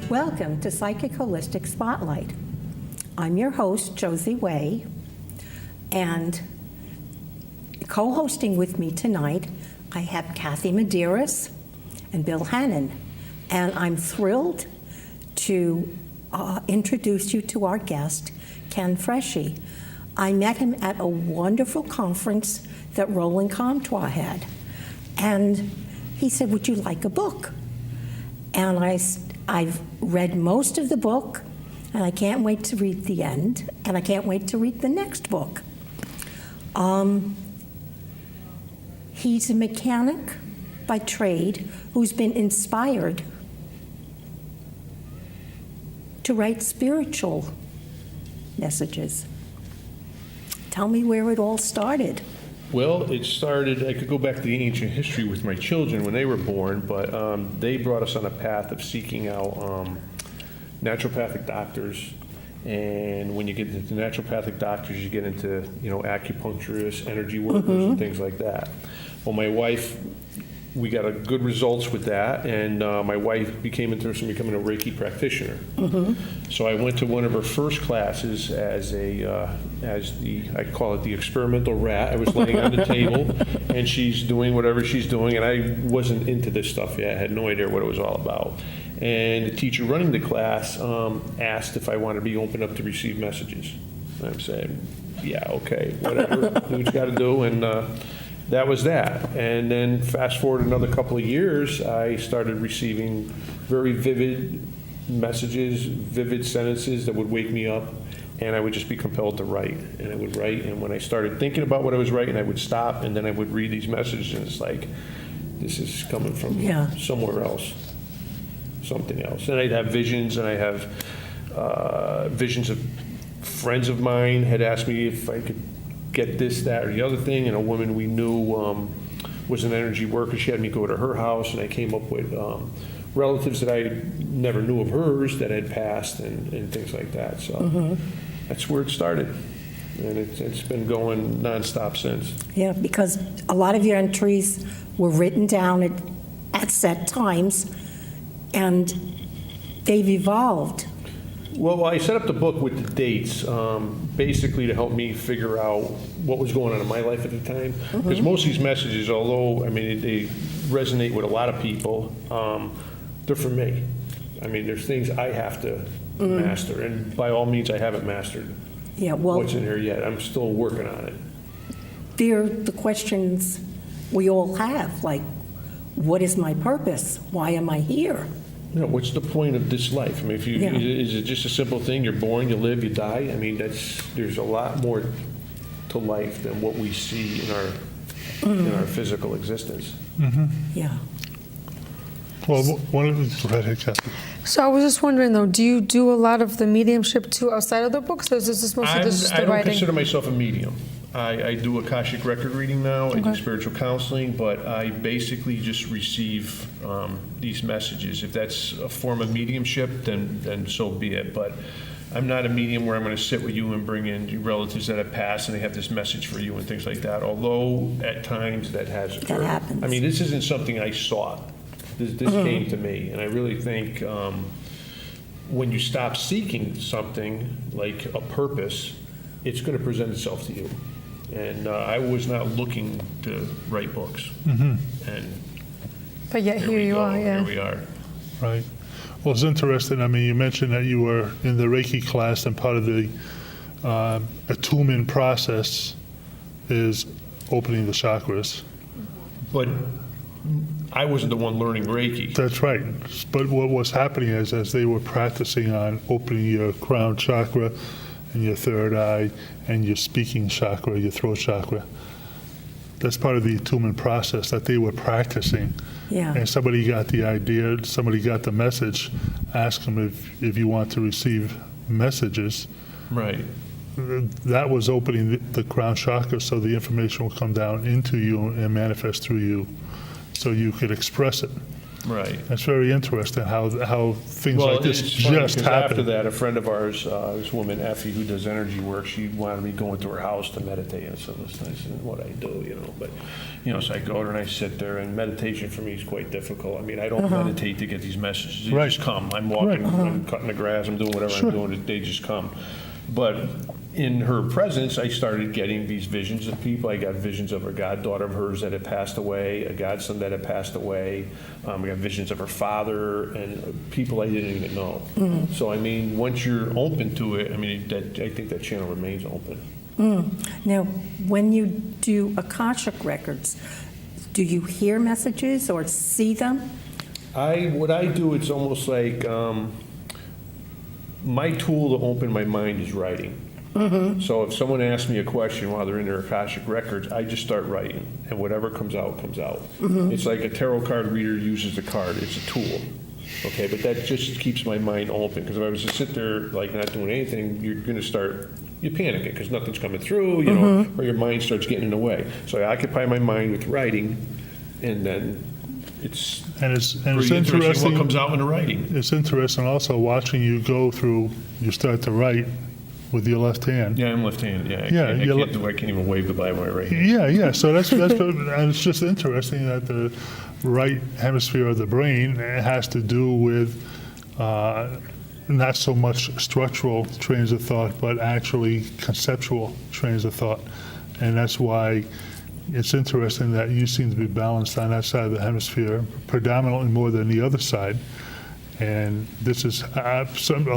Welcome to Psychic Holistic Spotlight. I'm your host, Josie Way, and co-hosting with me tonight, I have Kathy Medeiros and Bill Hannon, and I'm thrilled to introduce you to our guest, Ken Freschi. I met him at a wonderful conference that Roland Comtois had, and he said, "Would you like a book?" And I've read most of the book, and I can't wait to read the end, and I can't wait to read the next book. He's a mechanic by trade who's been inspired to write spiritual messages. Tell me where it all started. Well, it started, I could go back to the ancient history with my children when they were born, but they brought us on a path of seeking out naturopathic doctors. And when you get into naturopathic doctors, you get into, acupuncturists, energy workers, and things like that. Well, my wife, we got a good results with that, and my wife became interested in becoming a Reiki practitioner. So I went to one of her first classes as I call it the experimental rat. I was laying on the table, and she's doing whatever she's doing, and I wasn't into this stuff yet. I had no idea what it was all about. And the teacher running the class asked if I wanted to be open up to receive messages. And I'm saying, yeah, okay, whatever, do what you got to do, and that was that. And then fast forward another couple of years, I started receiving very vivid messages, vivid sentences that would wake me up, and I would just be compelled to write. And I would write, and when I started thinking about what I was writing, I would stop, and then I would read these messages, and it's like, this is coming from somewhere else, something else. And I'd have visions, and I have visions of friends of mine had asked me if I could get this, that, or the other thing, and a woman we knew was an energy worker. She had me go to her house, and I came up with relatives that I never knew of hers that had passed, and things like that. So that's where it started, and it's been going nonstop since. Yeah, because a lot of your entries were written down at set times, and they've evolved. Well, I set up the book with the dates, basically to help me figure out what was going on in my life at the time. Because most of these messages, although, they resonate with a lot of people, they're for me. There's things I have to master, and by all means, I haven't mastered what's in here yet. I'm still working on it. They're the questions we all have, like, what is my purpose? Why am I here? What's the point of this life? Is it just a simple thing? You're born, you live, you die? There's a lot more to life than what we see in our physical existence. Yeah. Well, go ahead, Kathy. So I was just wondering, though, do you do a lot of the mediumship too outside of the books, or is this mostly just the I don't writing? consider myself a medium. I do Akashic record reading now. I do spiritual counseling, but I basically just receive these messages. If that's a form of mediumship, then so be it. But I'm not a medium where I'm going to sit with you and bring in your relatives that have passed and they have this message for you and things like that, although at times that has occurred. That happens. This isn't something I sought. This came to me, and I really think when you stop seeking something like a purpose, it's going to present itself to you. And I was not looking to write books. But yet here you are, yeah. Here we are. Right. Well, it's interesting. You mentioned that you were in the Reiki class, and part of the attunement process is opening the chakras. But I wasn't the one learning Reiki. That's right. But what was happening is, as they were practicing on opening your crown chakra and your third eye and your speaking chakra, your throat chakra, that's part of the attunement process that they were practicing. Yeah. And somebody got the idea, somebody got the message, ask them if you want to receive messages. Right. That was opening the crown chakra, so the information will come down into you and manifest through you, so you could express it. Right. That's very interesting how things like this it's funny, just 'cause happen. After that, a friend of ours, this woman, Effie, who does energy work, she wanted me going to her house to meditate. And so listen, I said, what I do, But, so I go there and I sit there, and meditation for me is quite difficult. I mean, I don't meditate to get these messages. They Right. just come. I'm walking, Right. I'm cutting the grass, I'm doing whatever Sure. I'm doing, they just come. But in her presence, I started getting these visions of people. I got visions of a goddaughter of hers that had passed away, a godson that had passed away. I got visions of her father and people I didn't even know. So, I mean, once you're open to it, I mean, I think that channel remains open. Now, when you do Akashic records, do you hear messages or see them? What I do, it's almost like my tool to open my mind is writing. So if someone asks me a question while they're in their Akashic records, I just start writing, and whatever comes out, comes out. It's like a tarot card reader uses the card. It's a tool. Okay, but that just keeps my mind open, because if I was to sit there like not doing anything, you're going to start, you're panicking because nothing's coming through, or your mind starts getting in the way. So I occupy my mind with writing, and then it's And it's pretty interesting what comes out in the writing. It's interesting also watching you go through, you start to write with your left hand. Yeah, I'm left-handed. Yeah, I can't even wave the Bible with my right hand. Yeah. So that's and it's just interesting that the right hemisphere of the brain has to do with not so much structural trains of thought, but actually conceptual trains of thought, and that's why it's interesting that you seem to be balanced on that side of the hemisphere predominantly more than the other side. And this is, a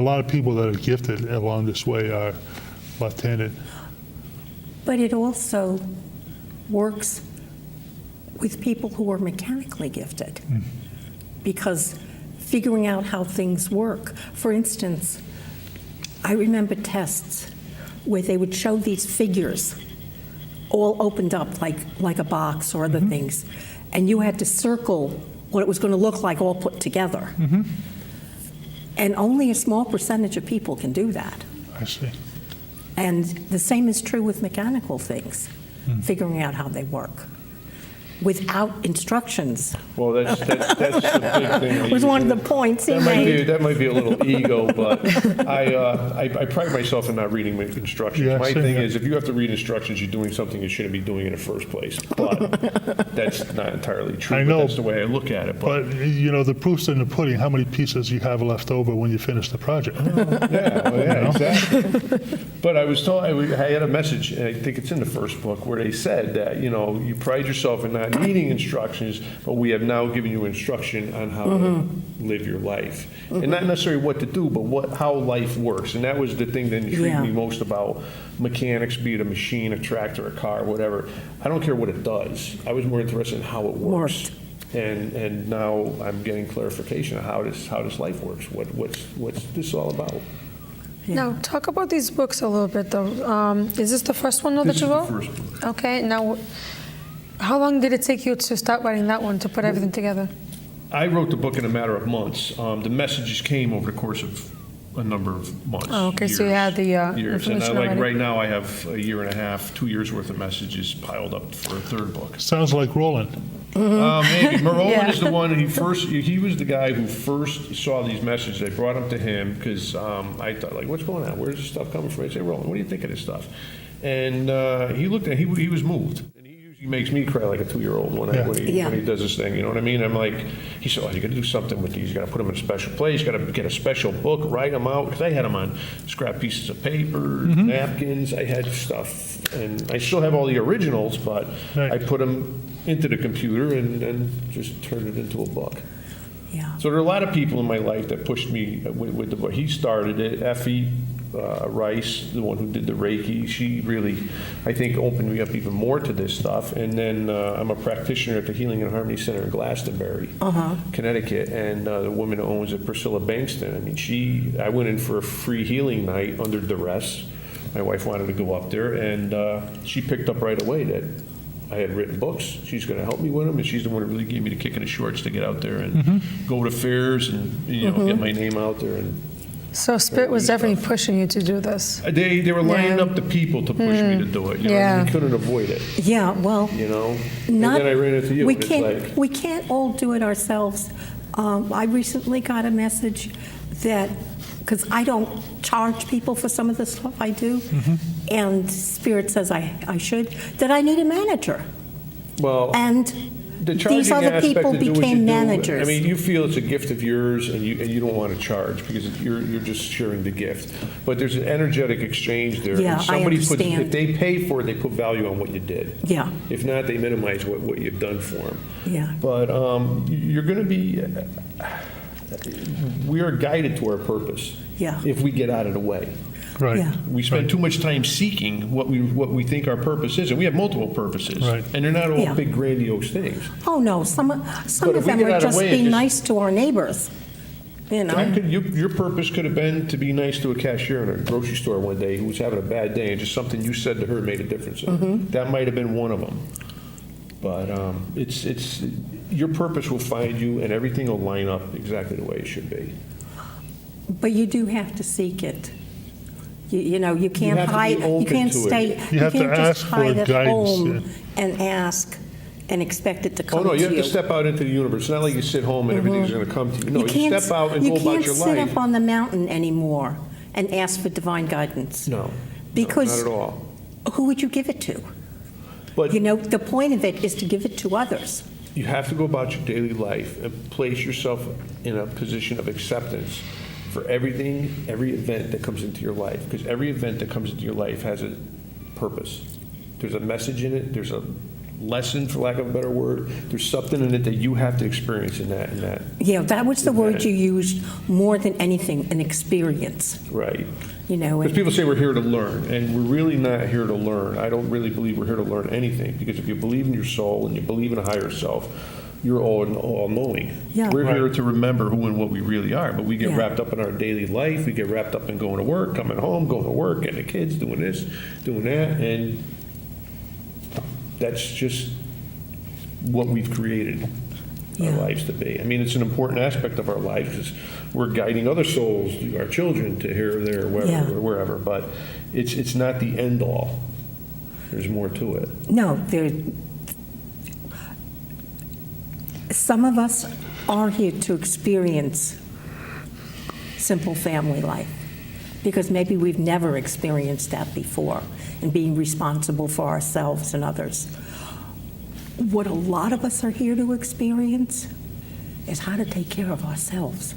lot of people that are gifted along this way are left-handed. But it also works with people who are mechanically gifted, because figuring out how things work. For instance, I remember tests where they would show these figures all opened up like a box or other things, and you had to circle what it was going to look like all put together. And only a small percentage of people can do that. I see. And the same is true with mechanical things, figuring out how they work without instructions. Well, that's the big thing. Was one of the points he made. That might be a little ego, but I pride myself in not reading instructions. Yeah, My same thing here. is, if you have to read instructions, you're doing something you shouldn't be doing in the first place. But that's not entirely true. I but know. That's the way I look at it. But, the proof's in the pudding, how many pieces you have left over when you finish the project. Exactly. But I was told, I had a message, and I think it's in the first book, where they said that, you pride yourself in not needing instructions, but we have now given you instruction on how to live your life. And not necessarily what to do, but how life works. And that was the thing that intrigued me most about mechanics, be it a machine, a tractor, a car, whatever. I don't care what it does. I was more interested in how it works. And now I'm getting clarification of how this life works. What's this all about? Now, talk about these books a little bit, though. Is this the first one that This you is the wrote? first book. Okay. Now, how long did it take you to start writing that one, to put everything together? I wrote the book in a matter of months. The messages came over the course of a number of months. Oh, okay, so you had the years. And information like already. right now, I have a year and a half, 2 years worth of messages piled up for a third book. Sounds like Roland. Maybe. Roland Yeah. is the one, he was the guy who first saw these messages. I brought them to him because I thought, like, what's going on? Where's this stuff coming from? I say, Roland, what do you think of this stuff? And he looked at it, he was moved. And he usually makes me cry like a 2-year-old when he does this thing, you know what I mean? I'm like, he said, oh, you got to do something with these. You got to put them in a special place. You got to get a special book, write them out. Because I had them on scrap pieces of paper, napkins. I had stuff. And I still have all the originals, but Right. I put them into the computer and just turned it into a book. Yeah. So there are a lot of people in my life that pushed me with the book. He started it. Effie Rice, the one who did the Reiki, she really, I think, opened me up even more to this stuff. And then I'm a practitioner at the Healing and Harmony Center in Glastonbury, Connecticut. And the woman who owns it, Priscilla Bankston, I mean, I went in for a free healing night under duress. My wife wanted to go up there, and she picked up right away that I had written books. She's going to help me with them, and she's the one who really gave me the kick in the shorts to get out there and go to fairs and get my name out there. And So Spirit was definitely pushing you to do this. they were lining Yeah. up the people to push me to do it. You know, Yeah. we couldn't avoid it. Yeah, well, And not, then I ran into you. we and it's can't, like, we can't all do it ourselves, I recently got a message that, because I don't charge people for some of the stuff I do, and Spirit says I should, that I need a manager. Well, And the these charging other aspect people of doing what you became do, managers. I mean, you feel it's a gift of yours, and you don't want to charge because you're just sharing the gift. But there's an energetic exchange there. Yeah, and I somebody understand. if they pay for it, they put value on what you did. Yeah. If not, they minimize what you've done for them. Yeah. But you're going to be. We are guided to our purpose. Yeah. If we get out of the way. Right. Yeah. We spend too much time seeking what we think our purpose is, and we have multiple purposes, Right. and they're not all Yeah. big grandiose things. Oh, no, some But of if them we get are out of just the way, be it just- nice to our neighbors, you know? Your purpose could have been to be nice to a cashier in a grocery store one day who was having a bad day, and just something you said to her made a difference. That might have been one of them. But it's your purpose will find you, and everything will line up exactly the way it should be. But you do have to seek it. You know, you can't have to be hide, you open can't to it. stay, You you have to can't just ask for hide at guidance, home and ask and expect it to Oh, come no, to you you. have to step out into the universe. It's not like you sit home and everything's going to come to you. No, you can't- step out and go about your You can't sit life. up on the mountain anymore and ask for divine guidance. No, Because not at all. who would you give it to? But You know, the point of it is to give it to others. you have to go about your daily life and place yourself in a position of acceptance for everything, every event that comes into your life. Because every event that comes into your life has a purpose. There's a message in it. There's a lesson, for lack of a better word. There's something in it that you have to experience in that. Yeah, that was the word Okay. you used more than anything, an experience, Right. you know. Because and- people say we're here to learn, and we're really not here to learn. I don't really believe we're here to learn anything, because if you believe in your soul and you believe in a higher self, you're all-knowing. Yeah. We're here Right. to remember who and what we really are, but we get Yeah. wrapped up in our daily life. We get wrapped up in going to work, coming home, going to work, getting the kids, doing this, doing that, and that's just what we've created our Yeah. lives to be. I mean, it's an important aspect of our lives, because we're guiding other souls, our children, to here or there, wherever, Yeah. or wherever, but it's not the end all. There's more to it. No, some of us are here to experience simple family life because maybe we've never experienced that before, and being responsible for ourselves and others. What a lot of us are here to experience is how to take care of ourselves,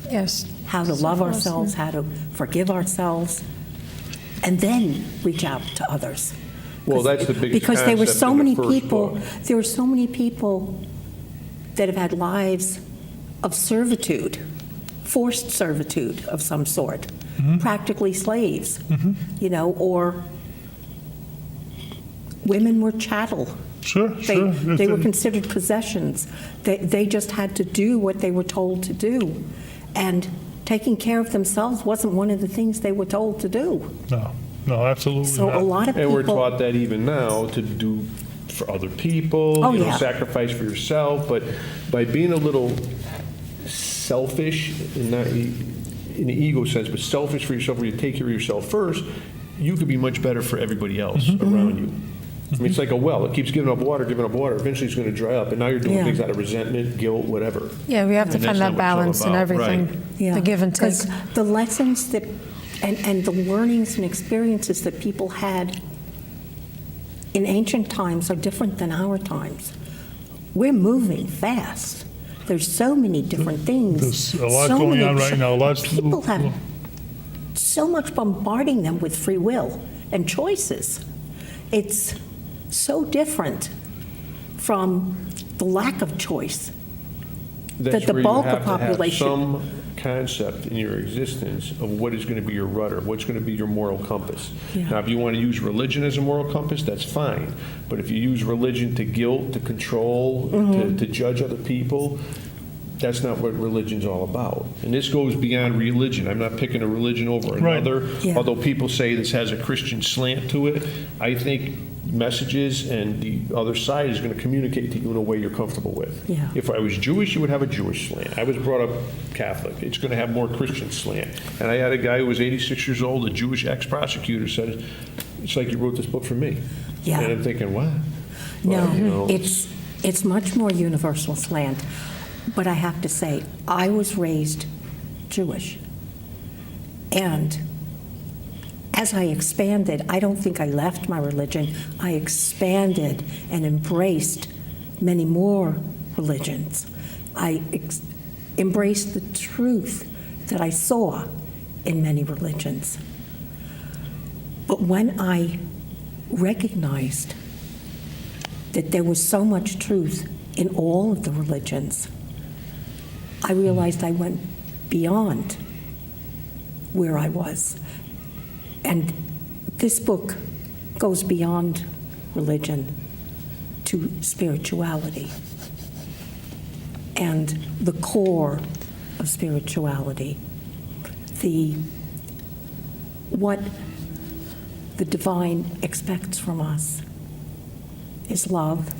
Yes. how to love ourselves, how to forgive ourselves, and then reach out to others. Well, that's the biggest Because there were concept so in the many first people, book. there were so many people that have had lives of servitude, forced servitude of some sort, practically slaves, you know, or women were chattel. Sure, sure. They were considered possessions. They just had to do what they were told to do. And taking care of themselves wasn't one of the things they were told to do. No, absolutely So not. a lot of And people... we're taught that even now, to do for other people, Oh, yeah. sacrifice for yourself, but by being a little selfish, and not in the ego sense, but selfish for yourself, where you take care of yourself first, you could be much better for everybody else around you. I mean, it's like a well. It keeps giving up water. Eventually it's going to dry up, and now you're doing Yeah. things out of resentment, guilt, whatever. Yeah, we have to And find that's that not what it's all balance in about, everything, Yeah, the give and take. because the lessons that, and the learnings and experiences that people had in ancient times are different than our times. We're moving fast. There's so many different things. There's a lot so going many on right now. People have so much bombarding them with free will and choices. It's so different from the lack of choice. That's the where bulk you of have to have population- some concept in your existence of what is going to be your rudder, what's going to be your moral compass. Yeah. Now, if you want to use religion as a moral compass, that's fine. But if you use religion to guilt, to control, to judge other people, that's not what religion's all about. And this goes beyond religion. I'm not picking a religion over Right. another. Yeah. Although people say this has a Christian slant to it, I think messages and the other side is going to communicate to you in a way you're comfortable with. Yeah. If I was Jewish, you would have a Jewish slant. I was brought up Catholic. It's going to have more Christian slant. And I had a guy who was 86 years old, a Jewish ex-prosecutor, said, it's like you wrote this book for me. Yeah. And I'm thinking, what? No, Well, you know, it's much more universal slant. But I have to say, I was raised Jewish. And as I expanded, I don't think I left my religion. I expanded and embraced many more religions. I embraced the truth that I saw in many religions. But when I recognized that there was so much truth in all of the religions, I realized I went beyond where I was. And this book goes beyond religion to spirituality. And the core of spirituality, what the divine expects from us is love,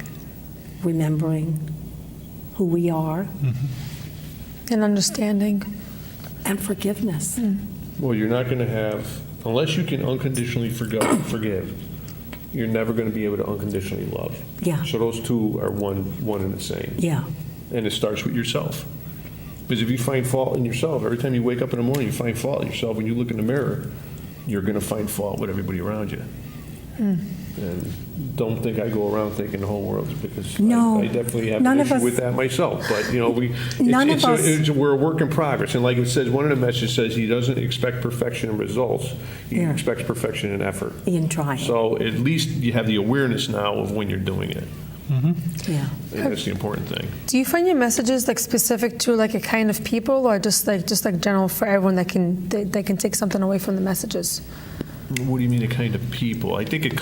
remembering who we are, And understanding. and forgiveness. Well, you're not going to have, unless you can unconditionally forgive, you're never going to be able to unconditionally love. Yeah. So those two are one and the same. Yeah, And it starts with yourself. Because if you find fault in yourself, every time you wake up in the morning, you find fault in yourself. When you look in the mirror, you're going to find fault with everybody around you. And don't think I go around thinking the whole world is because No, I definitely have none an of issue us- with that myself. But, you know, None of us- we're a work in progress. And like it says, one of the messages says he doesn't expect perfection in results. He Yeah. expects perfection in effort. in trying. So at least you have the awareness now of when you're doing it. Yeah. And that's the important thing. Do you find your messages like specific to like a kind of people, or just like general for everyone that they can take something away from the messages? What do you mean, a kind of people? I think it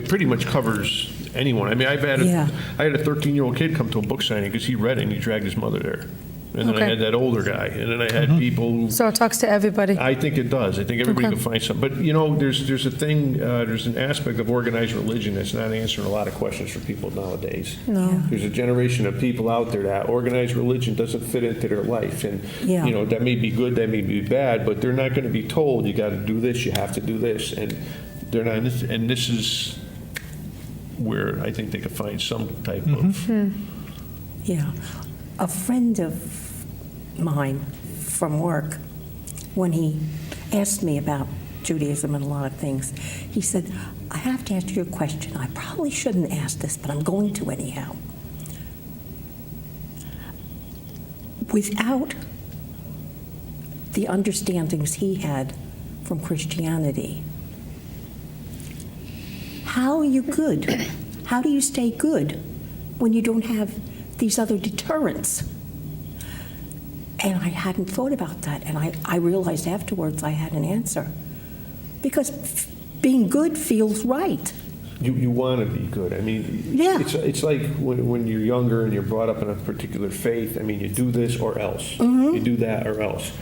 pretty much covers anyone. I mean, I had a 13-year-old kid come to a book signing because he read it and he dragged his mother there. And then I Okay. had that older guy, and then I had people who. So it talks to everybody. I think it does. I think everybody Okay. can find something. But, you know, there's a thing, there's an aspect of organized religion that's not answering a lot of questions for people nowadays. No. There's a generation of people out there that organized religion doesn't fit into their life. And, Yeah. you know, that may be good, that may be bad, but they're not going to be told, you got to do this, you have to do this. And they're not, and this is where I think they could find some type of. Yeah. A friend of mine from work, when he asked me about Judaism and a lot of things, he said, I have to ask you a question. I probably shouldn't ask this, but I'm going to anyhow. Without the understandings he had from Christianity, how are you good? How do you stay good when you don't have these other deterrents? And I hadn't thought about that, and I realized afterwards I had an answer. Because being good feels right. You want to be good. I mean, Yeah. it's like when you're younger and you're brought up in a particular faith. I mean, you do this or else. Mm-hmm. You do that or else.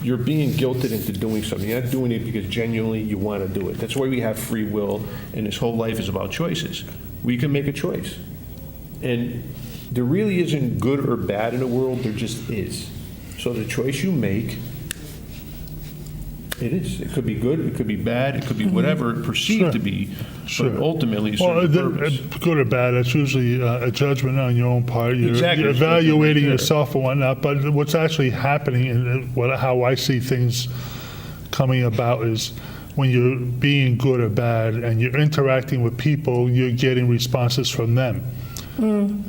You're being guilted into doing something. You're not doing it because genuinely you want to do it. That's why we have free will, and this whole life is about choices. We can make a choice. And there really isn't good or bad in the world, there just is. So the choice you make, it is. It could be good, it could be bad, it could be whatever it perceived Sure. to be, Sure. but ultimately it Well, serves a purpose. good or bad, that's usually a judgment on your own part. Exactly. You're evaluating Yeah. yourself and whatnot, but what's actually happening and how I see things coming about is when you're being good or bad and you're interacting with people, you're getting responses from them.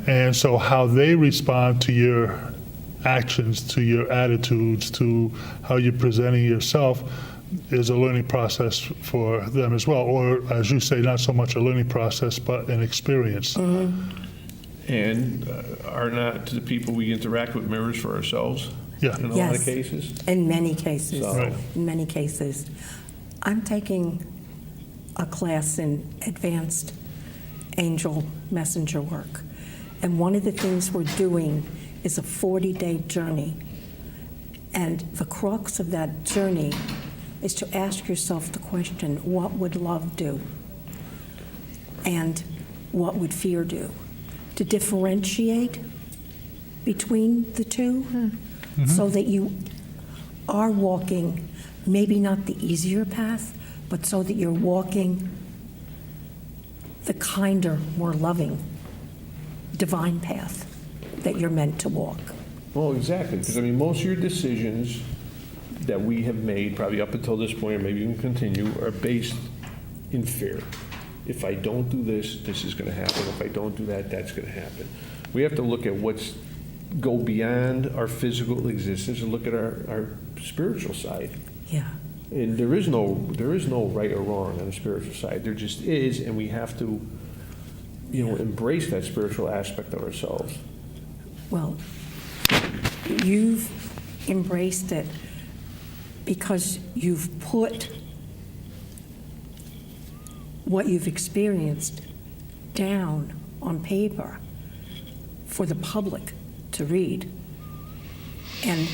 And so how they respond to your actions, to your attitudes, to how you're presenting yourself is a learning process for them as well. Or, as you say, not so much a learning process, but an experience. And are not the people we interact with mirrors for ourselves Yeah. in a lot Yes. of cases? In many cases. So- Right. In many cases. I'm taking a class in advanced angel messenger work. And one of the things we're doing is a 40-day journey. And the crux of that journey is to ask yourself the question, what would love do? And what would fear do? To differentiate between the two so that you are walking maybe not the easier path, but so that you're walking the kinder, more loving, divine path that you're meant to walk. Well, exactly, because I mean, most of your decisions that we have made, probably up until this point, or maybe even continue, are based in fear. If I don't do this, this is going to happen. If I don't do that, that's going to happen. We have to look at go beyond our physical existence and look at our spiritual side. Yeah. And there is no right or wrong on the spiritual side. There just is, and we have to, embrace that spiritual aspect of ourselves. Well, you've embraced it because you've put what you've experienced down on paper for the public to read. And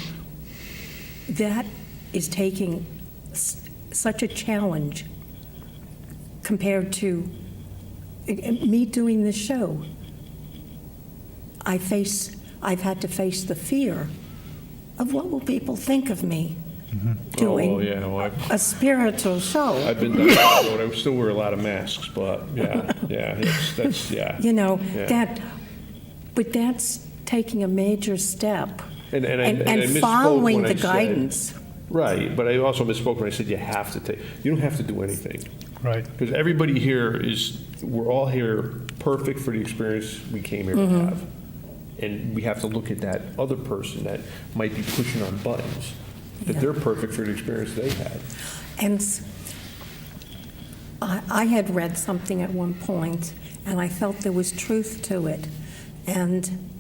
that is taking such a challenge compared to me doing this show. I've had to face the fear of what will people think of me doing Oh, yeah, well, a spiritual show. I've been down that road. I still wear a lot of masks, but that's. But that's taking a major step And I and misspoke following when the I said- guidance. Right, but I also misspoke when I said you don't have to do anything. Right. Because everybody here we're all here perfect for the experience we came here to have. And we have to look at that other person that might be pushing on buttons, that Yeah. they're perfect for the experience they had. And I had read something at one point, and I felt there was truth to it. And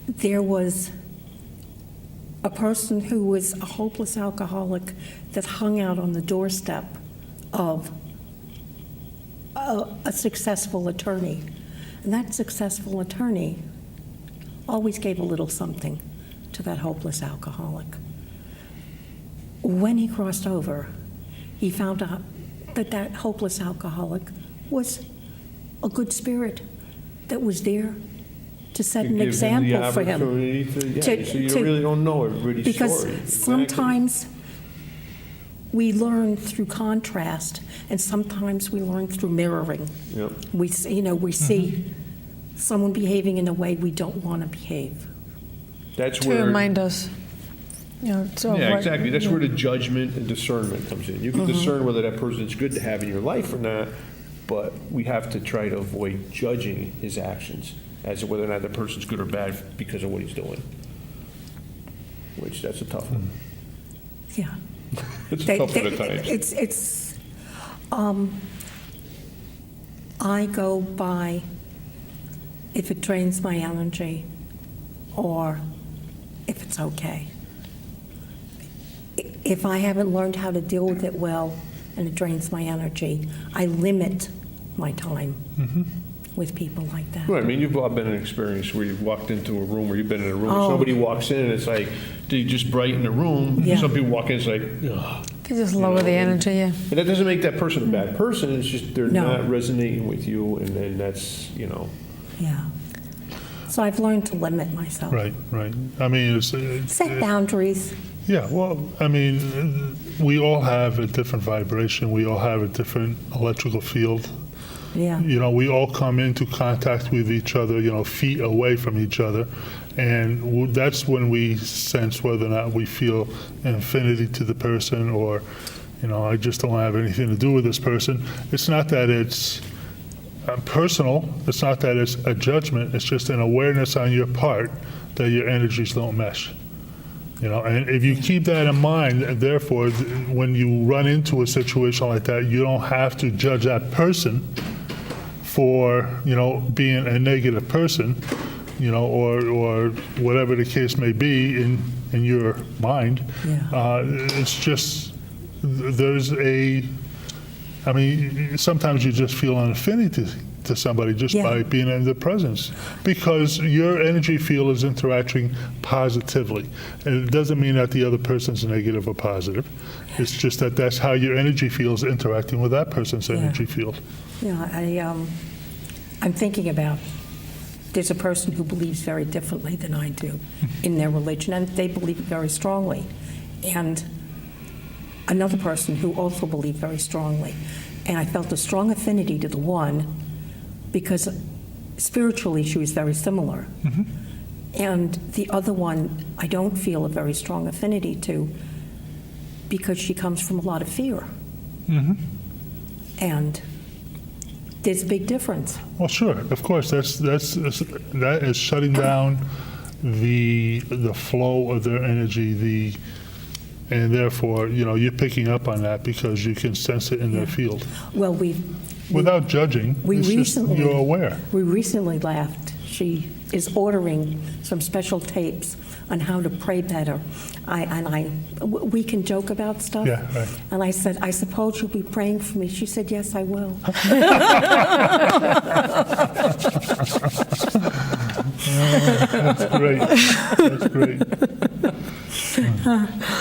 there was a person who was a hopeless alcoholic that hung out on the doorstep of a successful attorney. And that successful attorney always gave a little something to that hopeless alcoholic. When he crossed over, he found out that that hopeless alcoholic was a good spirit that was there to set an Give him the example for him. opportunity so you to- really don't know everybody's Because story. Exactly. sometimes we learn through contrast, and sometimes we learn through mirroring. Yep. We see someone behaving in a way we don't want to behave. That's To where. remind us. Yeah, exactly. That's where the judgment and discernment comes in. You can discern whether that person's good to have in your life or not, but we have to try to avoid judging his actions as to whether or not the person's good or bad because of what he's doing. Which, that's a tough one. Yeah. It's a tough one at times. I go by if it drains my energy or if it's okay. If I haven't learned how to deal with it well and it drains my energy, I limit my time with people like that. Right, I mean, you've all been in an experience where you've walked into a room, or you've been in a room, Oh. somebody walks in, and it's like, they just brighten the room. Yeah. Some people walk in, it's like, ugh. They just lower the energy, yeah. And that doesn't make that person a bad person, it's just they're No. not resonating with you, and then that's, Yeah. So I've learned to limit myself. Right. I mean, Set boundaries. yeah, well, I mean, we all have a different vibration. We all have a different electrical field. Yeah. We all come into contact with each other, feet away from each other. And that's when we sense whether or not we feel an affinity to the person or, I just don't have anything to do with this person. It's not that it's personal. It's not that it's a judgment. It's just an awareness on your part that your energies don't mesh. And if you keep that in mind, and therefore, when you run into a situation like that, you don't have to judge that person for, being a negative person, or whatever the case may be in your mind. Yeah. It's just, sometimes you just feel an affinity to somebody just Yeah. by being in their presence, because your energy field is interacting positively. And it doesn't mean that the other person's negative or positive. It's just that that's how your energy field is interacting with that person's energy field. Yeah, I'm thinking about, there's a person who believes very differently than I do in their religion, and they believe it very strongly. And another person who also believed very strongly. And I felt a strong affinity to the one because spiritually she was very similar. And the other one, I don't feel a very strong affinity to because she comes from a lot of fear. And there's a big difference. Well, sure, of course, that is shutting down the flow of their energy, and therefore, you're picking up on that because you can sense it in their field. Well, Without judging, it's just you're aware. We recently laughed. She is ordering some special tapes on how to pray better. We can joke about stuff. Yeah, right. And I said, I suppose you'll be praying for me. She said, yes, I will. That's great. That's great.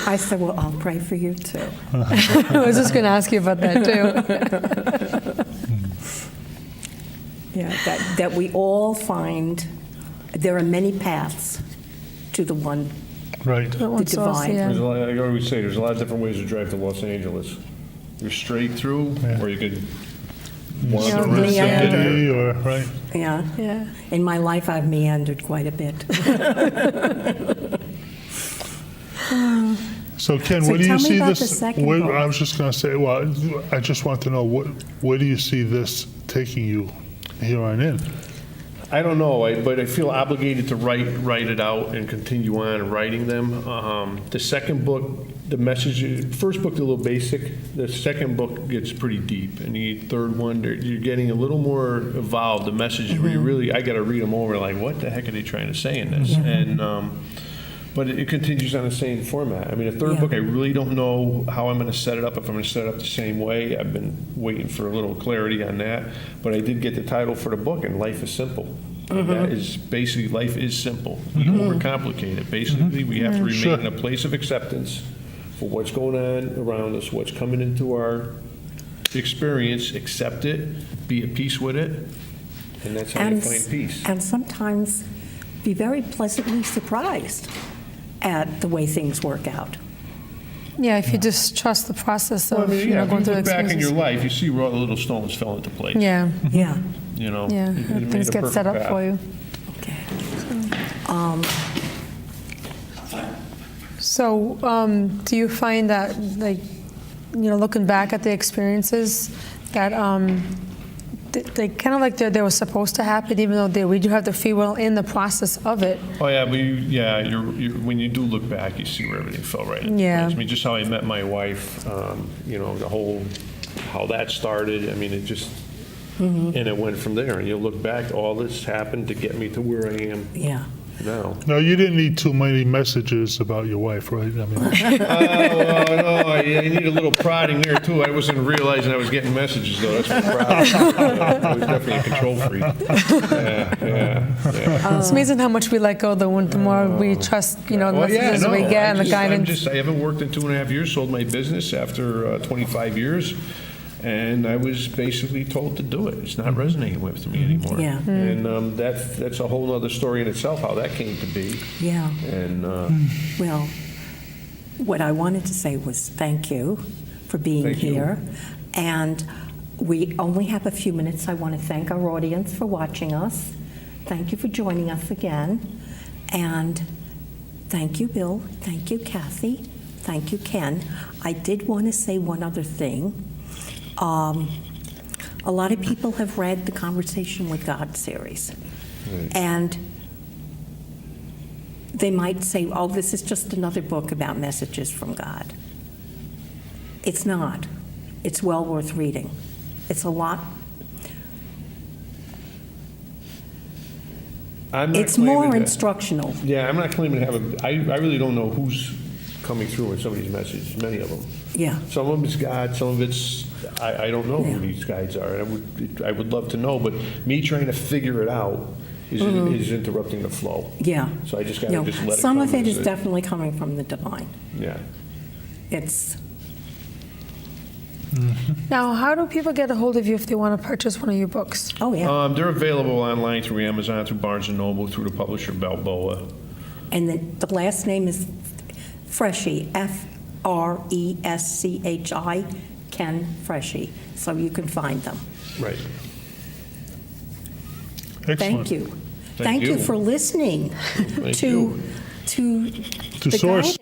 I said, well, I'll pray for you too. I was just going to ask you about that too. Yeah, that we all find there are many paths to the one, Right. That one source, divine. yeah. There's a lot, I always say, there's a lot of different ways to drive to Los Angeles. You're straight through, Yeah. or you could wander Yeah, around. meander. City or, right. yeah. Yeah. In my life, I've meandered quite a bit. So Ken, So where do you tell me see about this? the second book. I was just going to say, well, I just want to know where do you see this taking you here on in? I don't know, but I feel obligated to write it out and continue on writing them. The second book, the message, first book is a little basic. The second book gets pretty deep, and the third one, you're getting a little more evolved. The message where you really, I got to read them over, like, what the heck are they trying to say in this? And but it continues on the same format. I mean, the third Yeah. book, I really don't know how I'm going to set it up, if I'm going to set it up the same way. I've been waiting for a little clarity on that. But I did get the title for the book, and Life is Simple. And that is basically, life is simple. We overcomplicate it. Basically, we have to remain Sure. in a place of acceptance for what's going on around us, what's coming into our experience, accept it, be at peace with it, and that's how you find peace. And sometimes be very pleasantly surprised at the way things work out. Yeah, if you just trust the process Well, I of mean, yeah, if going you through look back in your experiences. life, you see where all the little stones fell into place. Yeah, Yeah. You know, yeah, it made things a get set up perfect for path. you. Okay. So, do you find that, like, looking back at the experiences, that they kind of like they were supposed to happen, even though we do have the free will in the process of it? Oh yeah, you're when you do look back, you see where everything fell right into Yeah. place. I mean, just how I met my wife, the whole how that started. I mean, it just and it went from there. And you look back, all this happened to get me to where I am Yeah. now. No, you didn't need too many messages about your wife, right? I mean, No, I need a little prodding there too. I wasn't realizing I was getting messages though. That's my problem. I was definitely a control freak. Yeah. It's amazing how much we let go, the more we trust, the Well, messages we get and the guidance. I haven't worked in 2.5 years, sold my business after 25 years, and I was basically told to do it. It's not resonating with me anymore. Yeah. And that's a whole other story in itself, how that came to be. Yeah. And Well, what I wanted to say was thank you for being Thank you. here. And we only have a few minutes. I want to thank our audience for watching us. Thank you for joining us again. And thank you, Bill. Thank you, Kathy. Thank you, Ken. I did want to say one other thing. A lot of people have read the Conversation with God series. And they might say, oh, this is just another book about messages from God. It's not. It's well worth reading. It's a lot. I'm not It's more claiming to- instructional. Yeah, I'm not claiming to have I really don't know who's coming through in some of these messages, many of them. Yeah. Some of them it's God, some of it's, I don't know Yeah. who these guys are. I would love to know, but me trying to figure it out is interrupting the flow. Yeah. So I just got to No, just let it some come of it as is definitely coming from the divine. Yeah. It's, Now, how do people get a hold of you if they want to purchase one of your books? oh, yeah. They're available online through Amazon, through Barnes & Noble, through the publisher Balboa. And the last name is Freschi, F-R-E-S-C-H-I, Ken Freschi. So you can find them. Right. excellent. Thank you. Thank you you. for listening Thank to you. to To the Source. guide-